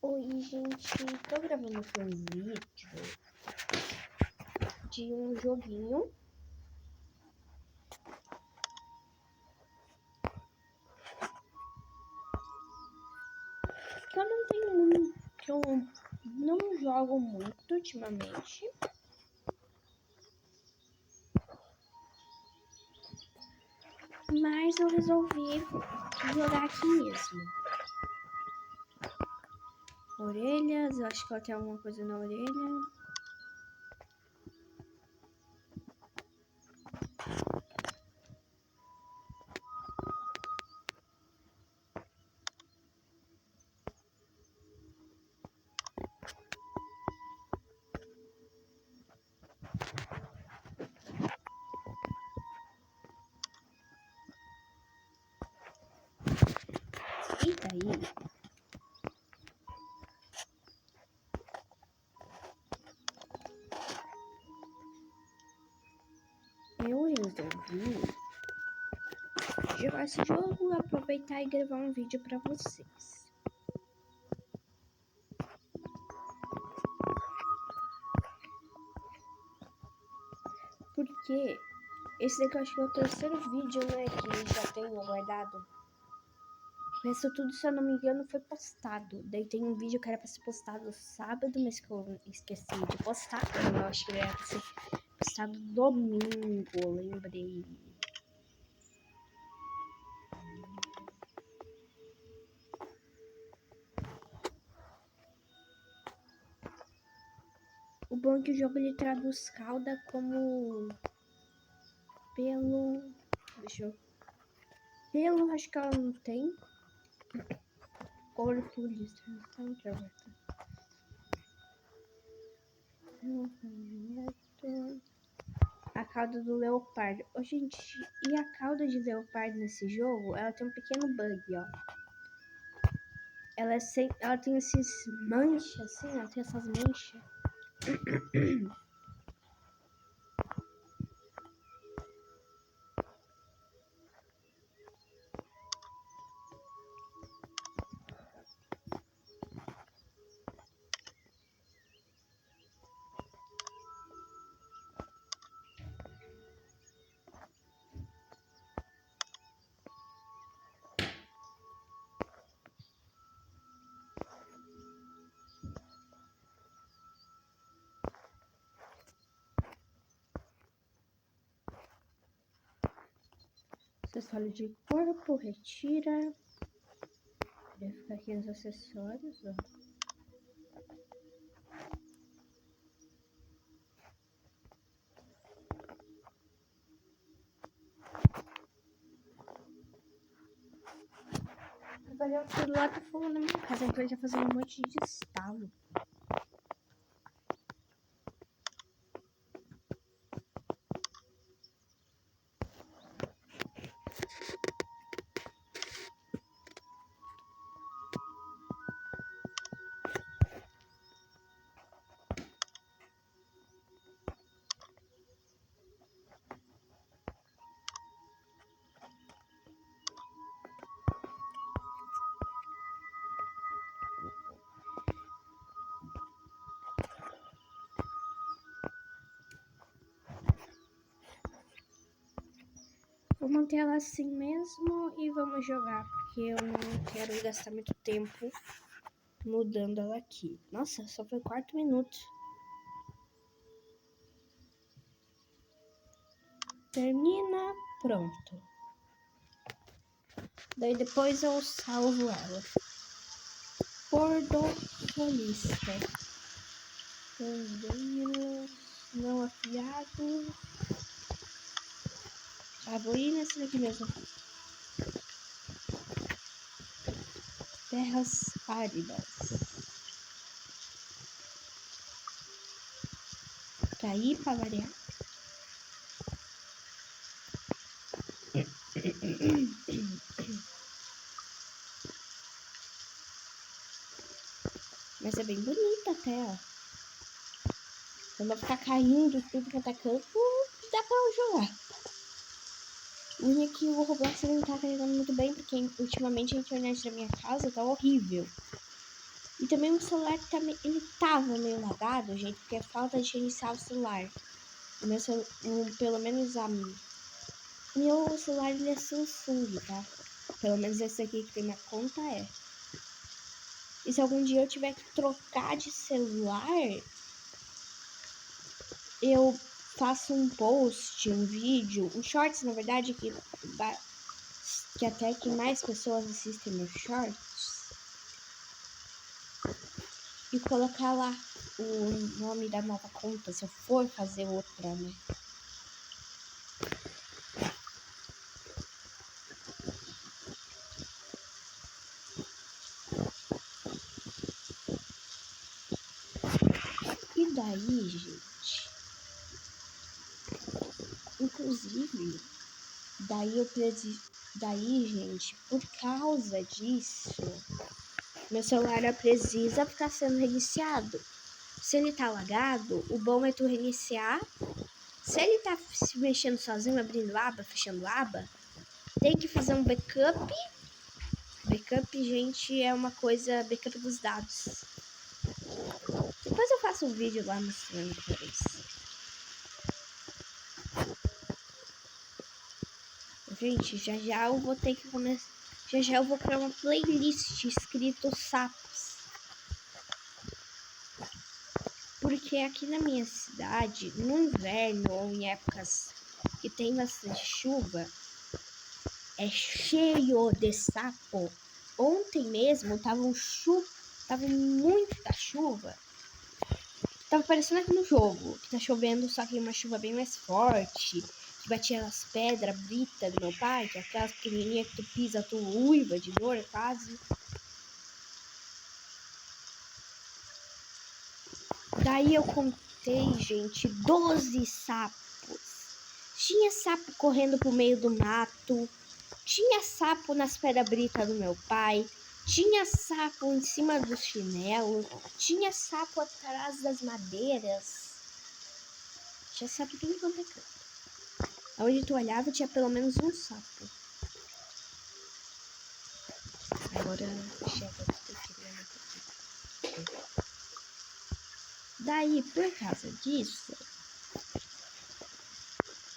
Oi, gente, tô gravando aqui um vídeo de um joguinho que eu não tenho muito, que eu não jogo muito ultimamente, mas eu resolvi jogar aqui mesmo. Orelhas, eu acho que ela tem alguma coisa na orelha. E daí, eu resolvi jogar esse jogo, aproveitar e gravar um vídeo pra vocês. Porque esse daqui eu acho que é o terceiro vídeo, né, que já tenho guardado. Isso tudo, se eu não me engano, foi postado. Daí tem um vídeo que era pra ser postado sábado, mas que eu esqueci de postar. Eu acho que ele era pra ser postado domingo, lembrei. O bom é que o jogo ele traduz cauda como pelo. Deixa eu. Pelo, acho que ela não tem. Corpo, distração, a cauda do leopardo. Oh, gente, e a cauda de leopardo nesse jogo, ela tem um pequeno bug, ó. Ela tem esses manchas, assim, ela tem essas manchas. Acessório de corpo, retira. Vai ficar aqui nos acessórios, ó. Agora o celular tá falando na minha casa, então ele tá fazendo um monte de estalo. Vou manter ela assim mesmo e vamos jogar, porque eu não quero gastar muito tempo mudando ela aqui. Nossa, só foi 4 minutos. Termina, pronto. Daí depois eu salvo ela. Cordofolista. Bandeiros não afiados. Ah, vou ir nesse daqui mesmo. Terras áridas. Pra ir pra variar. Mas é bem bonita até, ó. Quando ficar caindo tudo que tá canto, dá pra jogar. O único é que o Roblox não tá carregando muito bem, porque ultimamente a internet da minha casa tá horrível. E também o celular também, ele tava meio lagado, gente, porque é falta de reiniciar o celular. Pelo menos meu celular ele é Samsung, tá? Pelo menos esse aqui que tem minha conta é. E se algum dia eu tiver que trocar de celular, eu faço um post, um vídeo, um shorts, na verdade, que até que mais pessoas assistem meus shorts. E colocar lá o nome da nova conta, se eu for fazer outra, né? E daí, gente, inclusive, daí, gente, por causa disso, meu celular precisa ficar sendo reiniciado. Se ele tá lagado, o bom é tu reiniciar. Se ele tá se mexendo sozinho, abrindo aba, fechando aba, tem que fazer um backup. Backup, gente, é uma coisa, backup dos dados. Depois eu faço um vídeo lá mostrando pra vocês. Gente, já eu vou ter que começar. Já eu vou criar uma playlist escrito sapos. Porque aqui na minha cidade, no inverno ou em épocas que tem bastante chuva, é cheio de sapo. Ontem mesmo tava muita chuva. Tava parecendo aqui no jogo, que tá chovendo, só que uma chuva bem mais forte, que batia nas pedras, brita do meu pai, que é aquelas pequenininhas que tu pisa, tu uiva de dor quase. Daí eu contei, gente, 12 sapos. Tinha sapo correndo pro meio do mato, tinha sapo nas pedras brita do meu pai, tinha sapo em cima do chinelo, tinha sapo atrás das madeiras. Tinha sapo tudo quanto é canto. Onde tu olhava tinha pelo menos um sapo. Agora chega aqui. Daí, por causa disso,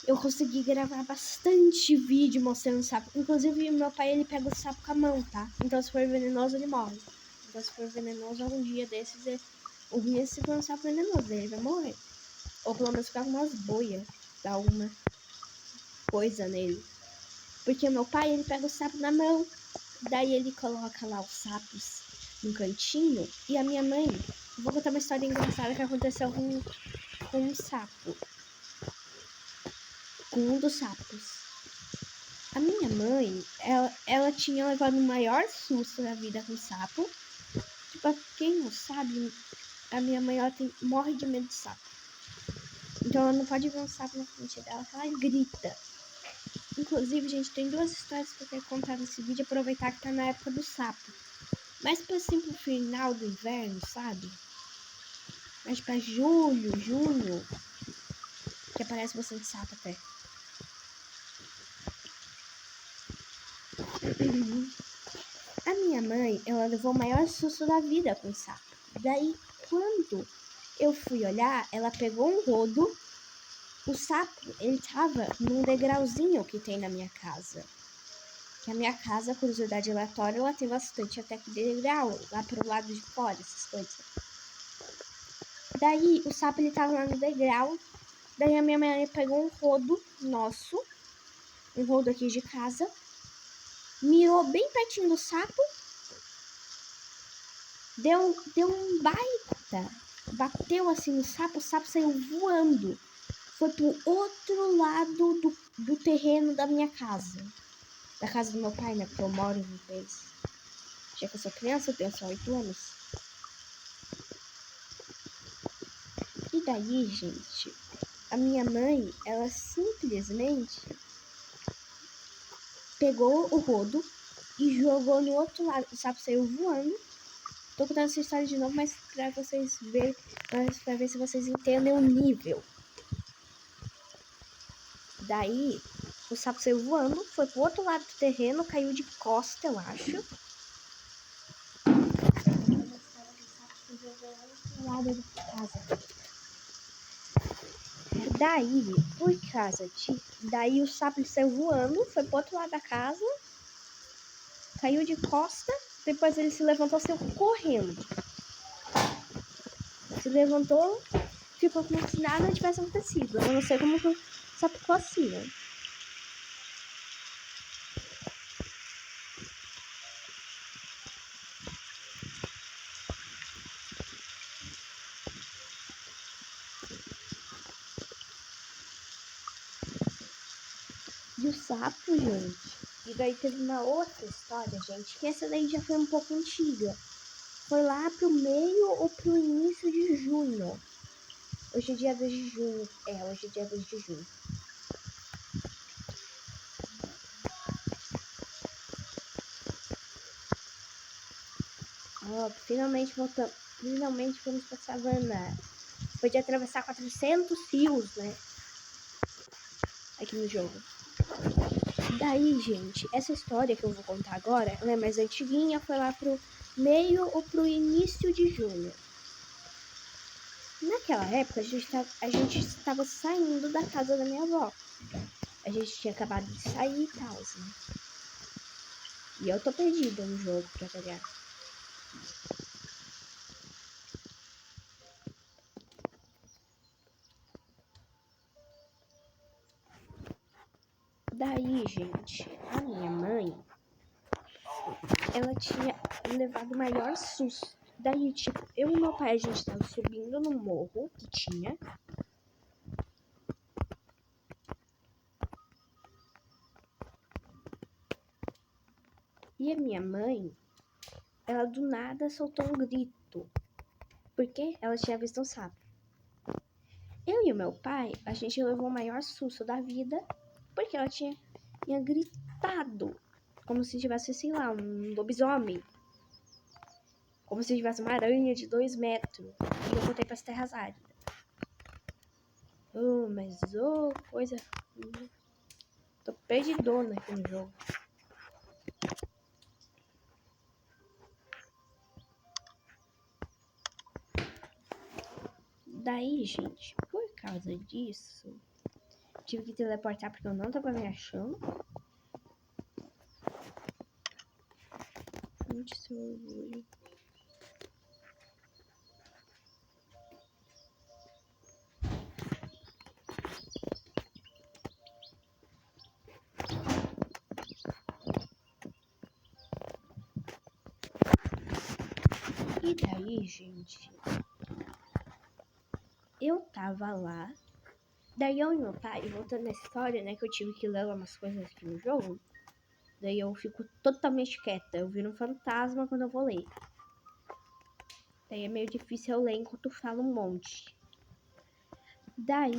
eu consegui gravar bastante vídeo mostrando sapo. Inclusive, meu pai, ele pega o sapo com a mão, tá? Então, se for venenoso, ele morre. Então, se for venenoso, algum dia desses, o ruim é se for um sapo venenoso, ele vai morrer. Ou pelo menos ficar com umas boias, dar alguma coisa nele. Porque meu pai, ele pega o sapo na mão, daí ele coloca lá os sapos no cantinho. E a minha mãe, vou contar uma história engraçada que aconteceu com um sapo. Com um dos sapos. A minha mãe, ela tinha levado o maior susto na vida com sapo. Tipo, quem não sabe, a minha mãe morre de medo de sapo. Então ela não pode ver um sapo na frente dela, que ela grita. Inclusive, gente, tem duas histórias que eu quero contar nesse vídeo, aproveitar que tá na época do sapo. Mais pra assim pro final do inverno, sabe? Mais pra julho, junho, que aparece bastante sapo até. A minha mãe, ela levou o maior susto da vida com o sapo. Daí, quando eu fui olhar, ela pegou um rodo. O sapo, ele tava num degrauzinho que tem na minha casa. Que a minha casa, curiosidade aleatória, ela tem bastante até que degrau, lá pro lado de fora, essas coisas. Daí, o sapo, ele tava lá no degrau. Daí, a minha mãe pegou um rodo nosso, um rodo aqui de casa, mirou bem pertinho do sapo, deu um baita, bateu assim no sapo, o sapo saiu voando. Foi pro outro lado do terreno da minha casa. Da casa do meu pai, né? Porque eu moro em vez. Já que eu sou criança, eu tenho só 8 anos. E daí, gente, a minha mãe, ela simplesmente pegou o rodo e jogou no outro lado. O sapo saiu voando. Tô contando essa história de novo, mas pra vocês verem, pra ver se vocês entendem o nível. Daí, o sapo saiu voando, foi pro outro lado do terreno, caiu de costa, eu acho. lado de casa. Daí, por causa daí o sapo saiu voando, foi pro outro lado da casa, caiu de costa, depois ele se levantou, saiu correndo. Se levantou, ficou como se nada tivesse acontecido. Eu não sei como que o sapo ficou assim, né? E o sapo, gente. E daí teve uma outra história, gente, que essa daí já foi um pouco antiga. Foi lá pro meio ou pro início de junho. Hoje é dia 2 de junho. Hoje é dia 2 de junho. Finalmente voltamos. Finalmente fomos pra savana. Podia atravessar 400 rios, né? Aqui no jogo. Daí, gente, essa história que eu vou contar agora, ela é mais antiguinha, foi lá pro meio ou pro início de junho. Naquela época, a gente estava saindo da casa da minha avó. A gente tinha acabado de sair e tal, né? E eu tô perdida no jogo pra jogar. Daí, gente, a minha mãe, ela tinha levado o maior susto. Daí, tipo, eu e meu pai, a gente tava subindo no morro que tinha. E a minha mãe, ela do nada soltou um grito. Porque ela tinha visto um sapo. Eu e o meu pai, a gente levou o maior susto da vida. Porque ela tinha gritado. Como se tivesse, sei lá, um lobisomem. Como se tivesse uma aranha de 2 metros. E eu contei pras terras áridas. Mas coisa. Tô perdidona aqui no jogo. Daí, gente, por causa disso, tive que teleportar porque eu não tava me achando. Fonte seu orgulho. E daí, gente, eu tava lá. Daí eu e meu pai, voltando na história, né, que eu tive que ler umas coisas aqui no jogo. Daí eu fico totalmente quieta. Eu viro um fantasma quando eu vou ler. Daí é meio difícil eu ler enquanto eu falo um monte. Daí,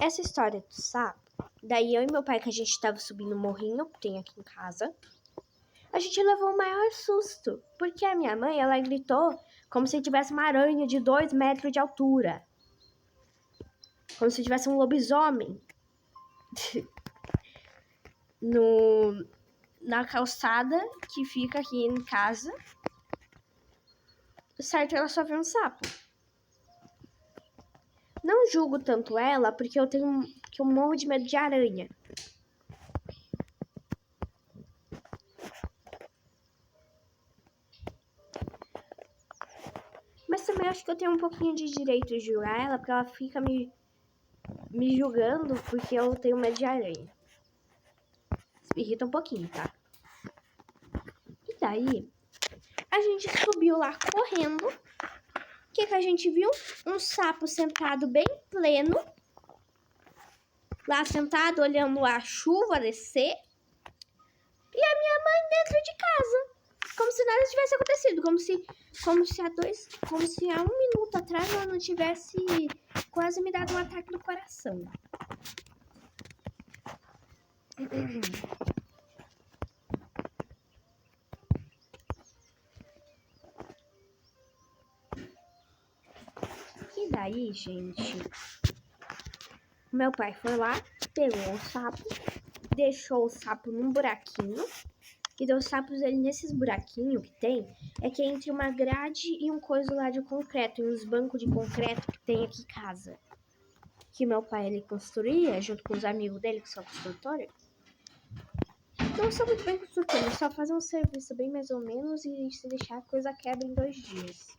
essa história do sapo, daí eu e meu pai, que a gente tava subindo o morrinho, que tem aqui em casa, a gente levou o maior susto. Porque a minha mãe, ela gritou como se tivesse uma aranha de 2 metros de altura. Como se tivesse um lobisomem. Na calçada que fica aqui em casa. Certo, ela só viu um sapo. Não julgo tanto ela, porque eu morro de medo de aranha. Mas também acho que eu tenho um pouquinho de direito de julgar ela, porque ela fica me julgando porque eu tenho medo de aranha. Isso me irrita um pouquinho, tá? E daí, a gente subiu lá correndo. O que a gente viu? Um sapo sentado bem pleno. Lá sentado, olhando a chuva descer. E a minha mãe dentro de casa. Como se nada tivesse acontecido. Como se há 1 minuto atrás ela não tivesse quase me dado um ataque do coração. E daí, gente, meu pai foi lá, pegou o sapo, deixou o sapo num buraquinho, E daí os sapos, ele, nesses buraquinhos que tem, é que é entre uma grade e um coisa lá de concreto, e uns bancos de concreto que tem aqui em casa. Que meu pai, ele construía, junto com os amigos dele, que são construtores. Não são muito bem construtores, só fazem um serviço bem mais ou menos, e se deixar a coisa quebra em 2 dias.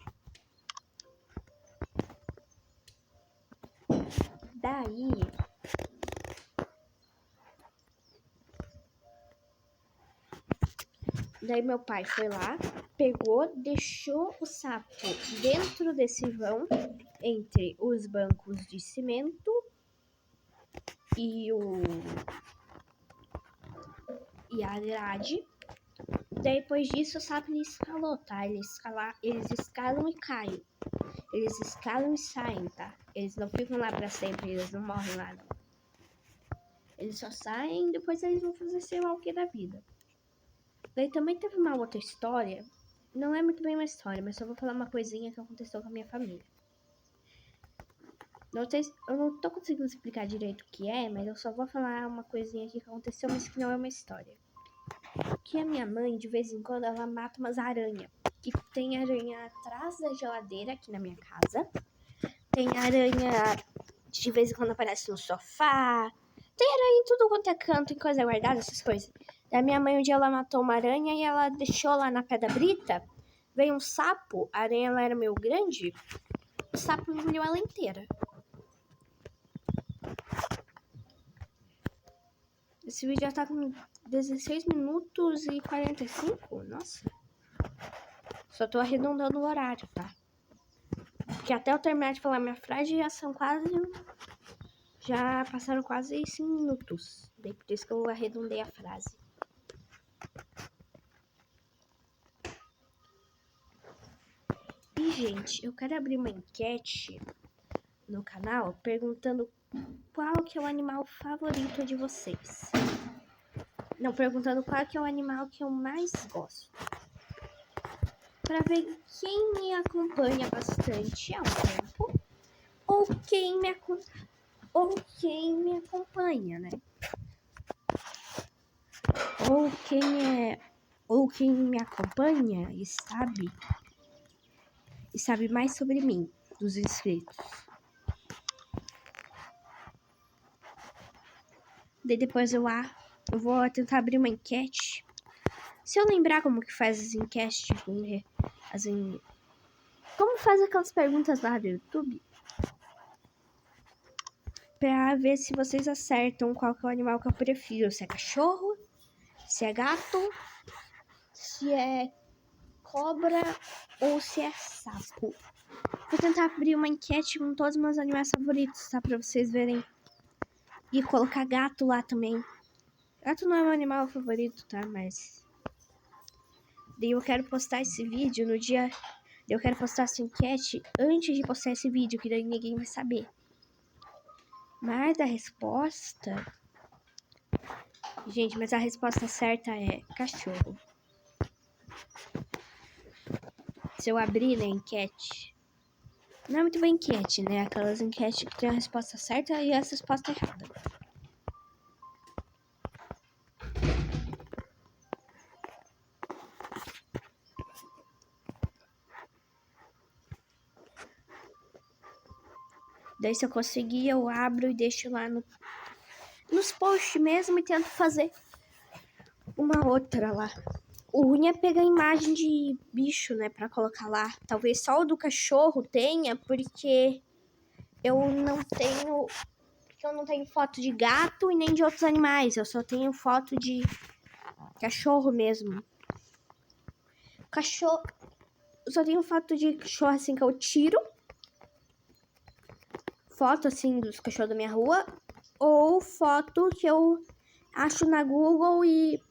Daí meu pai foi lá, pegou, deixou o sapo dentro desse vão, entre os bancos de cimento e a grade. Daí, depois disso, o sapo ele escalou, tá? Eles escalam e caem. Eles escalam e saem, tá? Eles não ficam lá pra sempre, eles não morrem lá, não. Eles só saem e depois eles vão fazer sei lá o que da vida. Daí também teve uma outra história. Não é muito bem uma história, mas só vou falar uma coisinha que aconteceu com a minha família. Eu não tô conseguindo explicar direito o que é, mas eu só vou falar uma coisinha aqui que aconteceu, mas que não é uma história. Que a minha mãe, de vez em quando, ela mata umas aranhas. Que tem aranha atrás da geladeira aqui na minha casa. Tem aranha de vez em quando aparece no sofá. Tem aranha em tudo quanto é canto, em coisa guardada, essas coisas. Da minha mãe, um dia ela matou uma aranha e ela deixou lá na pedra brita. Veio um sapo, a aranha ela era meio grande. O sapo engoliu ela inteira. Esse vídeo já tá com 16 minutos e 45. Nossa. Só tô arredondando o horário, tá? Porque até eu terminar de falar minha frase já passaram quase 5 minutos. Daí por isso que eu arredondei a frase. E, gente, eu quero abrir uma enquete no canal perguntando qual que é o animal favorito de vocês. Não, perguntando qual que é o animal que eu mais gosto. Pra ver quem me acompanha bastante há um tempo ou quem me acompanha, né? Ou quem me acompanha e sabe mais sobre mim, dos inscritos. Daí depois eu vou tentar abrir uma enquete. Se eu lembrar como que faz as enquetes, como faz aquelas perguntas lá do YouTube, pra ver se vocês acertam qual que é o animal que eu prefiro. Se é cachorro, se é gato, se é cobra ou se é sapo. Vou tentar abrir uma enquete com todos os meus animais favoritos, tá? Pra vocês verem. E colocar gato lá também. Gato não é meu animal favorito, tá? Mas daí eu quero postar esse vídeo no dia... Eu quero postar essa enquete antes de postar esse vídeo, que daí ninguém vai saber. Mas a resposta... Gente, mas a resposta certa é cachorro. Se eu abrir na enquete... Não é muito bem enquete, né? Aquelas enquetes que tem a resposta certa e a resposta errada. Daí se eu conseguir, eu abro e deixo lá nos posts mesmo e tento fazer uma outra lá. O ruim é pegar imagem de bicho, né, pra colocar lá. Talvez só o do cachorro tenha, porque eu não tenho foto de gato e nem de outros animais. Eu só tenho foto de cachorro mesmo. Eu só tenho foto de cachorro assim que eu tiro. Foto assim dos cachorros da minha rua. Ou foto que eu acho na Google e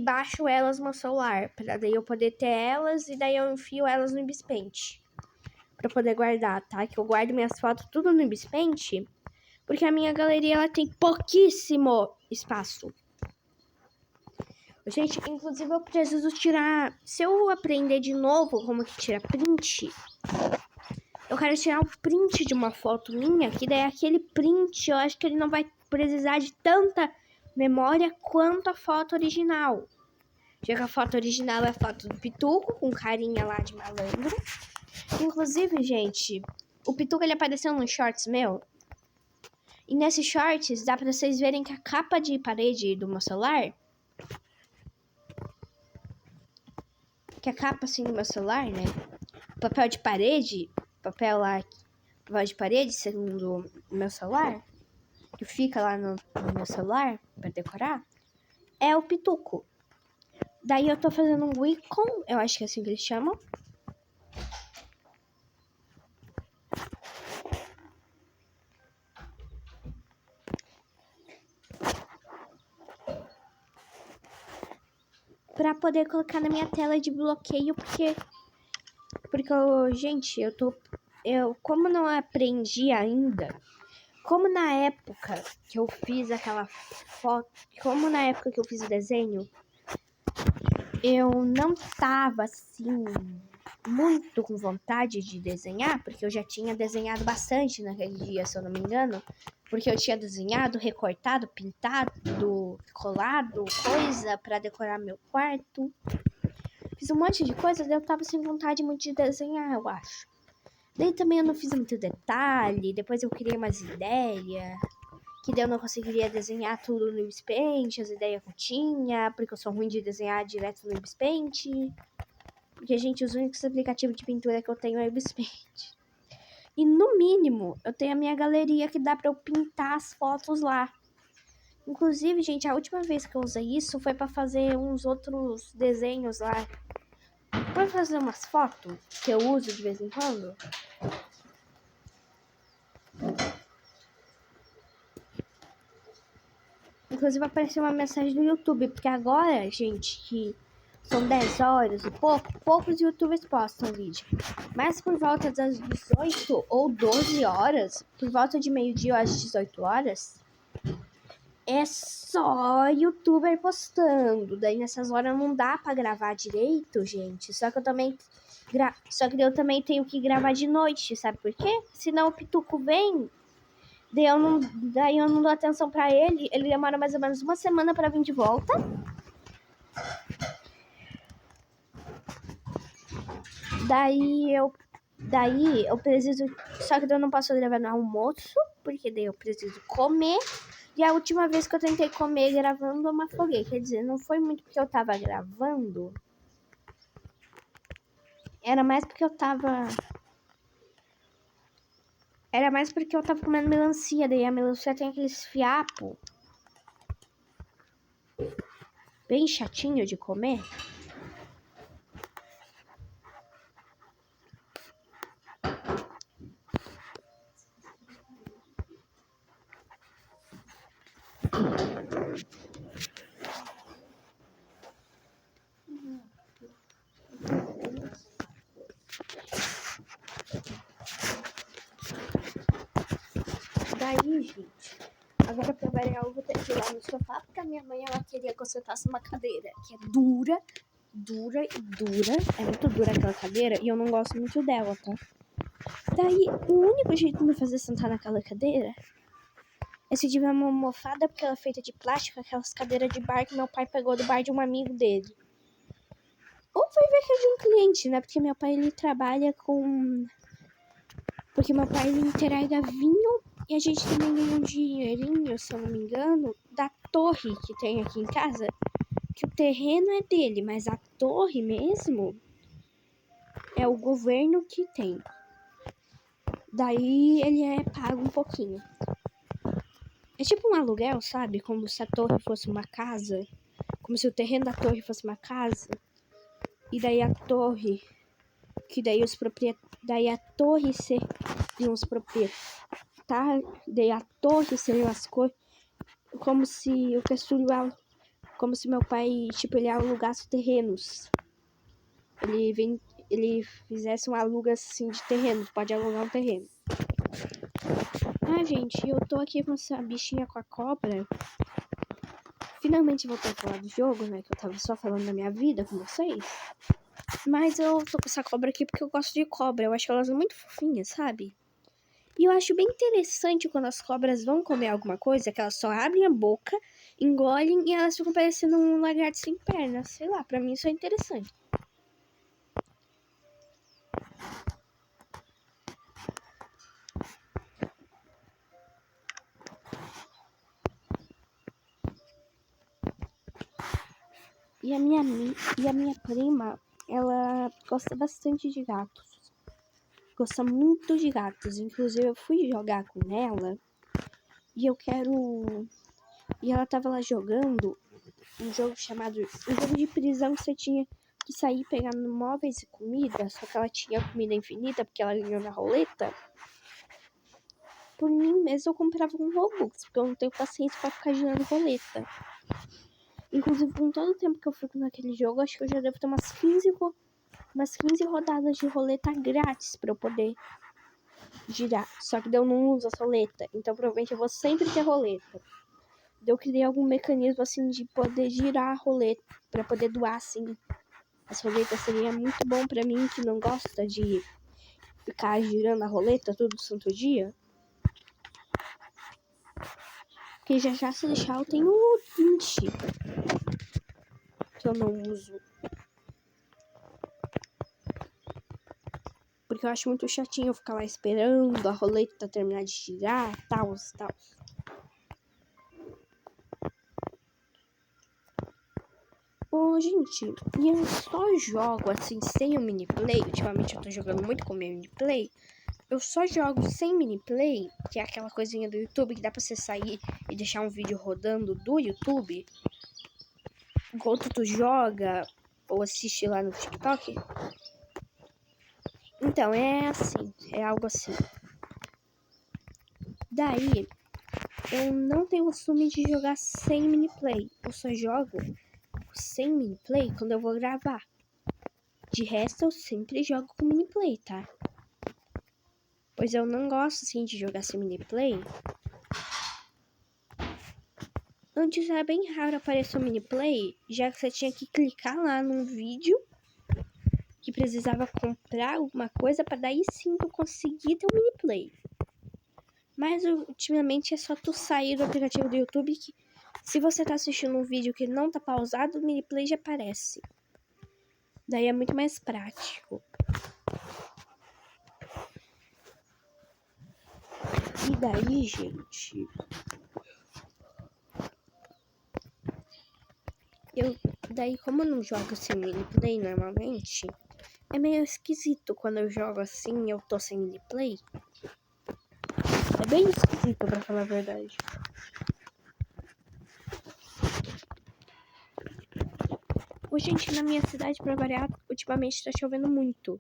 baixo elas no meu celular, pra daí eu poder ter elas e daí eu enfio elas no Ibispaint pra poder guardar, tá? Que eu guardo minhas fotos tudo no Ibispaint, porque a minha galeria ela tem pouquíssimo espaço. Gente, inclusive eu preciso tirar... Se eu aprender de novo como que tira print, eu quero tirar um print de uma foto minha, que daí aquele print, eu acho que ele não vai precisar de tanta memória quanto a foto original. Já que a foto original é a foto do Pituco, com carinha lá de malandro. Inclusive, gente, o Pituco ele apareceu nos shorts meu. E nesses shorts dá pra vocês verem que a capa de parede do meu celular... Que a capa assim do meu celular, né? Papel de parede, papel de parede, segundo o meu celular, que fica lá no meu celular pra decorar, é o Pituco. Daí eu tô fazendo um ícone, eu acho que é assim que eles chamam. Pra poder colocar na minha tela de bloqueio, porque gente, como não aprendi ainda, como na época que eu fiz aquela foto, como na época que eu fiz o desenho, eu não tava assim muito com vontade de desenhar, porque eu já tinha desenhado bastante naquele dia, se eu não me engano, porque eu tinha desenhado, recortado, pintado, colado, coisa pra decorar meu quarto. Fiz um monte de coisa, daí eu tava sem vontade muito de desenhar, eu acho. Daí também eu não fiz muito detalhe, depois eu criei umas ideias, que daí eu não conseguiria desenhar tudo no Ibis Paint, as ideias que eu tinha, porque eu sou ruim de desenhar direto no Ibis Paint. Porque, gente, os únicos aplicativos de pintura que eu tenho é o Ibis Paint. E, no mínimo, eu tenho a minha galeria que dá pra eu pintar as fotos lá. Inclusive, gente, a última vez que eu usei isso foi pra fazer uns outros desenhos lá. Pra fazer umas fotos que eu uso de vez em quando. Inclusive apareceu uma mensagem do YouTube, porque agora, gente, que são 10 horas e poucos youtubers postam vídeo. Mas por volta das 18 ou 12 horas, por volta de meio-dia às 18 horas, é só youtuber postando. Daí nessas horas não dá pra gravar direito, gente. Só que eu também tenho que gravar de noite, sabe por quê? Senão o Pituco vem... Daí eu não dou atenção pra ele. Ele demora mais ou menos uma semana pra vir de volta. Daí eu preciso... Só que eu não posso gravar no almoço, porque daí eu preciso comer. E a última vez que eu tentei comer gravando, eu me afoguei. Quer dizer, não foi muito porque eu tava gravando. Era mais porque eu tava comendo melancia. Daí a melancia tem aqueles fiapos bem chatinho de comer. Daí, gente, agora pra variar eu vou ter que ir lá no sofá, porque a minha mãe, ela queria que eu sentasse uma cadeira que é dura. É muito dura aquela cadeira e eu não gosto muito dela, tá? Daí, o único jeito de me fazer sentar naquela cadeira é se tiver uma almofada, porque ela é feita de plástico, aquelas cadeiras de bar que meu pai pegou do bar de um amigo dele. Ou vai ver que é de um cliente, né? Porque meu pai, ele trabalha com... Porque meu pai, ele entrega vinho e a gente também ganha um dinheirinho, se eu não me engano, da torre que tem aqui em casa. Que o terreno é dele, mas a torre mesmo é o governo que tem. Daí ele é pago um pouquinho. É tipo um aluguel, sabe? Como se a torre fosse uma casa. Como se o terreno da torre fosse uma casa. E daí a torre... Que daí os proprietários... Daí a torre seriam os proprietários. Daí a torre seriam as coisas. Como se o Caçulho... Como se meu pai, tipo, ele alugasse terrenos. Ele fizesse um aluga assim de terreno. Pode alugar um terreno. Ah, gente, eu tô aqui com essa bichinha com a cobra. Finalmente voltei a falar do jogo, né? Que eu tava só falando da minha vida com vocês. Mas eu tô com essa cobra aqui porque eu gosto de cobra. Eu acho elas muito fofinhas, sabe? E eu acho bem interessante quando as cobras vão comer alguma coisa, que elas só abrem a boca, engolem e elas ficam parecendo um lagarto sem pernas. Sei lá, pra mim isso é interessante. E a minha prima, ela gosta bastante de gatos. Gosta muito de gatos. Inclusive, eu fui jogar com ela e eu quero. E ela tava lá jogando um jogo chamado. Um jogo de prisão que você tinha que sair pegando móveis e comida. Só que ela tinha comida infinita porque ela ganhou na roleta. Por mim mesmo, eu comprava um Robux, porque eu não tenho paciência pra ficar girando roleta. Inclusive, com todo o tempo que eu fico naquele jogo, acho que eu já devo ter umas 15 rodadas de roleta grátis pra eu poder girar. Só que eu não uso a roleta, então provavelmente eu vou sempre ter roleta. Eu criei algum mecanismo assim de poder girar a roleta pra poder doar assim. As roletas seria muito bom pra mim que não gosta de ficar girando a roleta todo santo dia. Porque já se deixar eu tenho 20 que eu não uso. Porque eu acho muito chatinho ficar lá esperando a roleta terminar de girar, tal. Ô, gente, e eu só jogo assim, sem o mini play. Ultimamente eu tô jogando muito com o meu mini play. Eu só jogo sem mini play, que é aquela coisinha do YouTube que dá pra você sair e deixar um vídeo rodando do YouTube enquanto tu joga ou assiste lá no TikTok. Então, é assim, é algo assim. Daí, eu não tenho o costume de jogar sem mini play. Eu só jogo sem mini play quando eu vou gravar. De resto, eu sempre jogo com mini play, tá? Pois eu não gosto, assim, de jogar sem mini play. Antes era bem raro aparecer o mini play, já que você tinha que clicar lá num vídeo que precisava comprar alguma coisa para daí sim tu conseguir ter o mini play. Mas ultimamente é só tu sair do aplicativo do YouTube que se você tá assistindo um vídeo que não tá pausado, o mini play já aparece. Daí é muito mais prático. E daí, gente, daí como eu não jogo sem mini play normalmente, é meio esquisito quando eu jogo assim, eu tô sem mini play. É bem esquisito, pra falar a verdade. Ô, gente, na minha cidade, pra variar, ultimamente tá chovendo muito.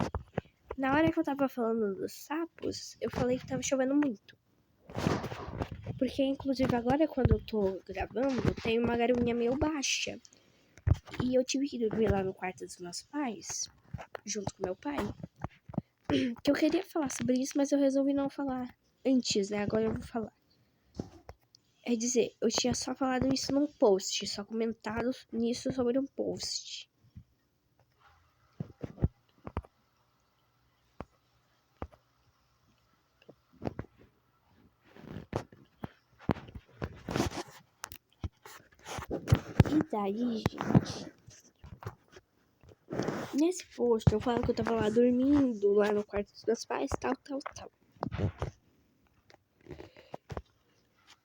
Na hora que eu tava falando dos sapos, eu falei que tava chovendo muito. Porque, inclusive, agora quando eu tô gravando, tem uma garoinha meio baixa. E eu tive que dormir lá no quarto dos meus pais, junto com meu pai. Que eu queria falar sobre isso, mas eu resolvi não falar antes, né? Agora eu vou falar. É dizer, eu tinha só falado isso num post, só comentado nisso sobre um post. E daí, gente, nesse post eu falo que eu tava lá dormindo, lá no quarto dos meus pais, tal.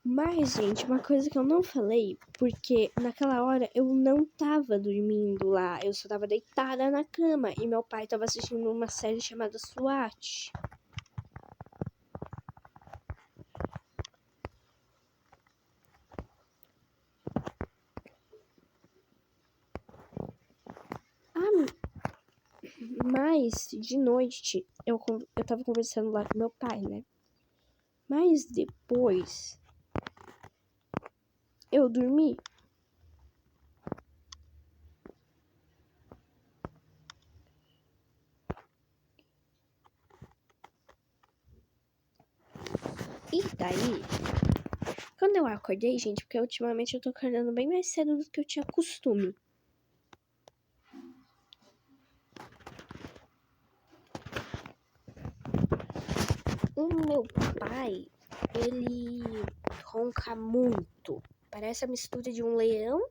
Mas, gente, uma coisa que eu não falei, porque naquela hora eu não tava dormindo lá, eu só tava deitada na cama e meu pai tava assistindo uma série chamada SWAT. Mas, de noite, eu tava conversando lá com meu pai, né? Mas depois, eu dormi. E daí, quando eu acordei, gente, porque ultimamente eu tô acordando bem mais cedo do que eu tinha costume. O meu pai, ele ronca muito. Parece a mistura de um leão.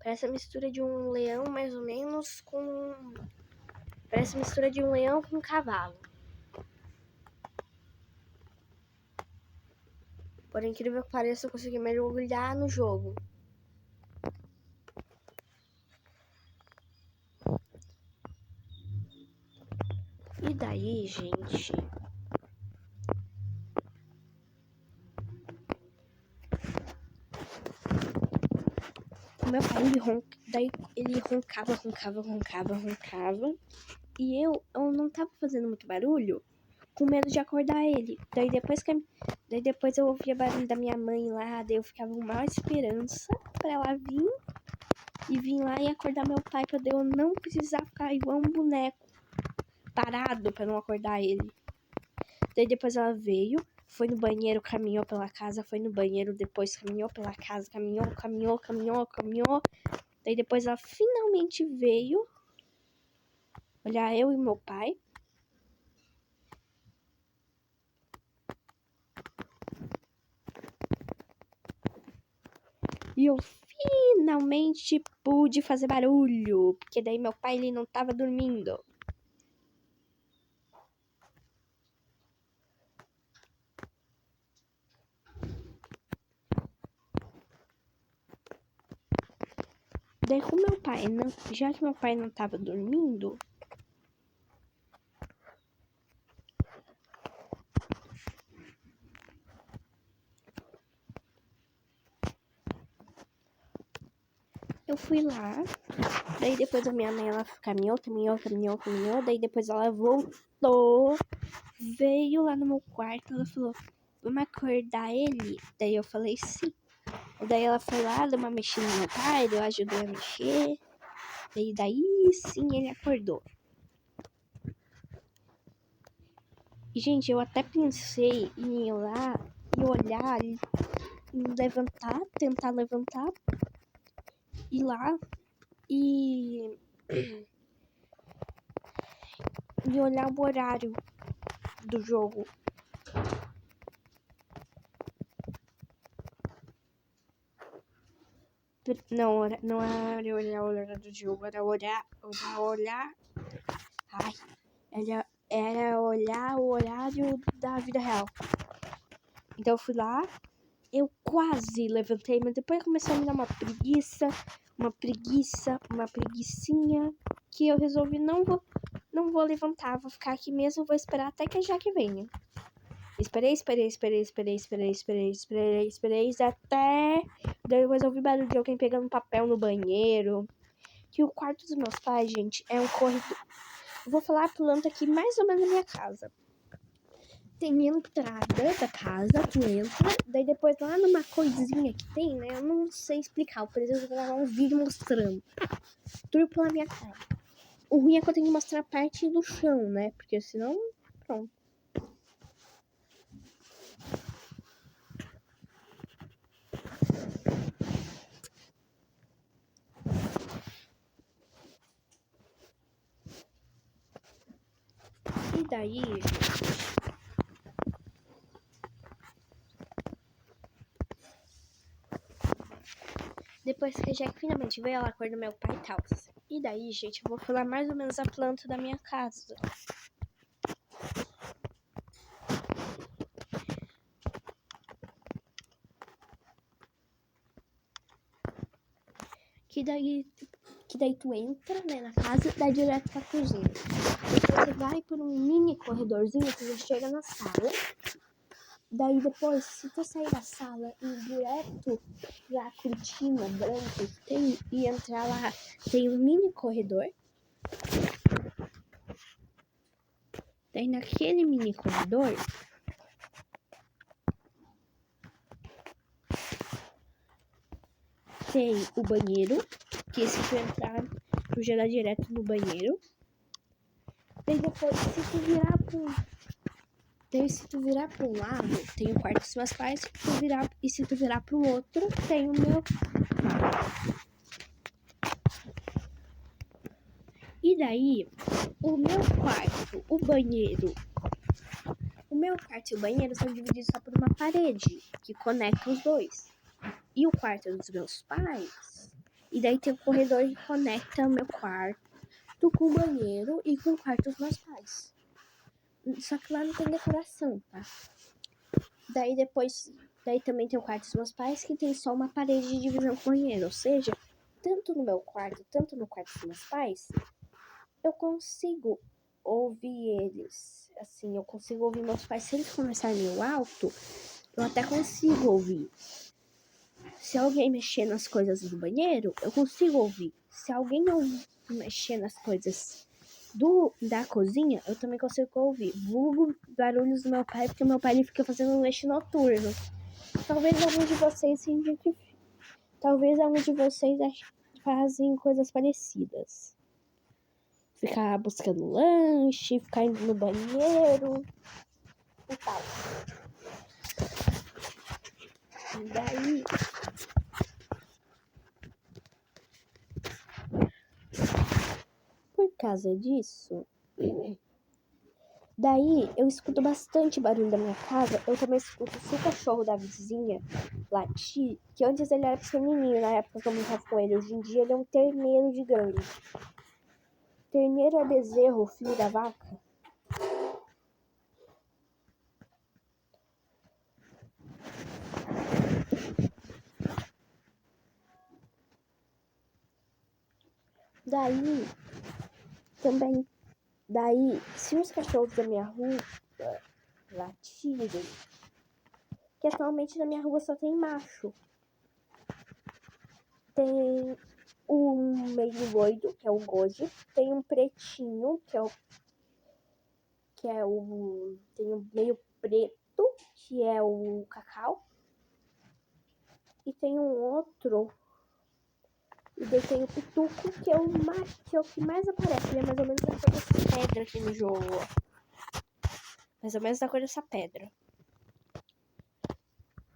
Parece a mistura de um leão mais ou menos com... Parece a mistura de um leão com um cavalo. Por incrível que pareça, eu consegui mergulhar no jogo. E daí, gente... O meu pai, ele roncava. E eu não tava fazendo muito barulho, com medo de acordar ele. Daí depois eu ouvia barulho da minha mãe lá, daí eu ficava com maior esperança pra ela vir lá e acordar meu pai, pra eu não precisar ficar igual um boneco, parado pra não acordar ele. Daí depois ela veio, foi no banheiro, caminhou pela casa, foi no banheiro, depois caminhou pela casa, caminhou. Daí depois ela finalmente veio olhar eu e meu pai. E eu finalmente pude fazer barulho, porque daí meu pai, ele não tava dormindo. Daí com meu pai, já que meu pai não tava dormindo, eu fui lá. Daí depois a minha mãe, ela caminhou. Daí depois ela voltou, veio lá no meu quarto, ela falou, vamos acordar ele? Daí eu falei sim. Daí ela foi lá, deu uma mexida no meu pai, eu ajudei a mexer. E daí sim ele acordou. E, gente, eu até pensei em ir lá e olhar, e tentar levantar, ir lá e olhar o horário do jogo. Não era olhar o horário do jogo, era olhar. Ai, era olhar o horário da vida real. Então eu fui lá, eu quase levantei, mas depois começou a me dar uma preguicinha, que eu resolvi não vou levantar, vou ficar aqui mesmo, vou esperar até que a Jaque venha. Esperei até... Depois eu ouvi barulho de alguém pegando papel no banheiro. Que o quarto dos meus pais, gente, é um corredor. Eu vou falar a planta aqui mais ou menos na minha casa. Tem entrada da casa, tu entra, daí depois lá numa coisinha que tem, né? Eu não sei explicar, eu preciso gravar um vídeo mostrando. Tudo pela minha cara. O ruim é que eu tenho que mostrar a parte do chão, né? Porque senão, pronto. E daí, depois que a Jack finalmente veio, ela acordou meu pai e tal. E daí, gente, eu vou falar mais ou menos a planta da minha casa. Que daí tu entra, né, na casa e dá direto pra cozinha. Depois você vai por um mini corredorzinho que você chega na sala. Daí depois, se tu sair da sala e ir direto pra cortina branca que tem e entrar lá, tem um mini corredor. Daí naquele mini corredor tem o banheiro, que se tu entrar, tu já dá direto no banheiro. Daí depois, se tu virar para um lado, tem o quarto dos meus pais, se tu virar pro outro, tem o meu quarto. E daí, o meu quarto, o banheiro meu quarto e o banheiro são divididos só por uma parede que conecta os dois. E o quarto dos meus pais. E daí tem o corredor que conecta o meu quarto com o banheiro e com o quarto dos meus pais. Só que lá não tem decoração, tá? Daí também tem o quarto dos meus pais que tem só uma parede de divisão com o banheiro. Ou seja, tanto no meu quarto, tanto no quarto dos meus pais, eu consigo ouvir eles. Assim, eu consigo ouvir meus pais. Se eles conversarem meio alto, eu até consigo ouvir. Se alguém mexer nas coisas do banheiro, eu consigo ouvir. Se alguém mexer nas coisas da cozinha, eu também consigo ouvir. Vulgo barulhos do meu pai, porque meu pai ele fica fazendo um lanche noturno. Talvez algum de vocês se identifique. Talvez algum de vocês fazem coisas parecidas. Ficar buscando lanche, ficar indo no banheiro e tal. E daí... Por causa disso... Daí, eu escuto bastante barulho da minha casa. Eu também escuto o cachorro da vizinha latir, que antes ele era pequenininho, na época que eu brincava com ele. Hoje em dia ele é um terneiro de grande. Terneiro é bezerro, filho da vaca. Daí, se os cachorros da minha rua latirem, que atualmente na minha rua só tem macho. Tem um meio loiro, que é o Goji. Tem um pretinho, tem um meio preto, que é o Cacau. E tem um outro, e daí tem o Pituco, que é o que mais aparece. Ele é mais ou menos da cor dessa pedra aqui no jogo. Mais ou menos da cor dessa pedra.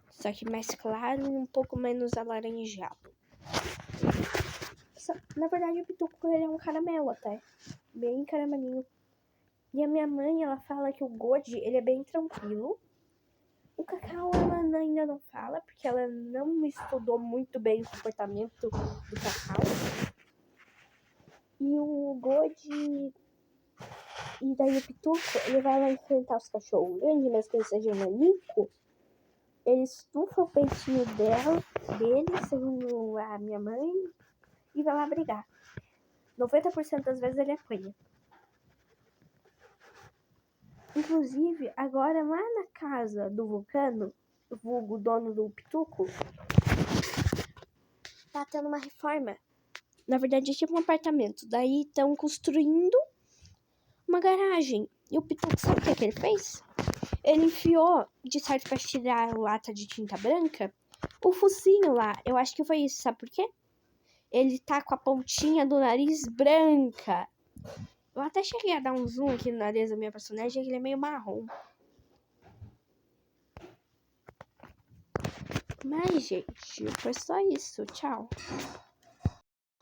Só que mais claro e um pouco menos alaranjado. Na verdade, o Pituco ele é um caramelo até. Bem caramelinho. E a minha mãe, ela fala que o Goji, ele é bem tranquilo. O Cacau, ela ainda não fala, porque ela não estudou muito bem o comportamento do Cacau. E o Goji... E daí o Pituco, ele vai lá enfrentar os cachorros grandes, mesmo que ele seja um nanico. Ele estufa o peitinho dele, segundo a minha mãe, e vai lá brigar. 90% das vezes ele apanha. Inclusive, agora lá na casa do Vulcano, o vulgo dono do Pituco, tá tendo uma reforma. Na verdade, é tipo um apartamento. Daí estão construindo uma garagem. E o Pituco, sabe o que ele fez? Ele enfiou, de certo pra tirar a lata de tinta branca, o focinho lá. Eu acho que foi isso, sabe por quê? Ele tá com a pontinha do nariz branca. Eu até cheguei a dar um zoom aqui no nariz da minha personagem, que ele é meio marrom. Mas, gente, foi só isso. Tchau.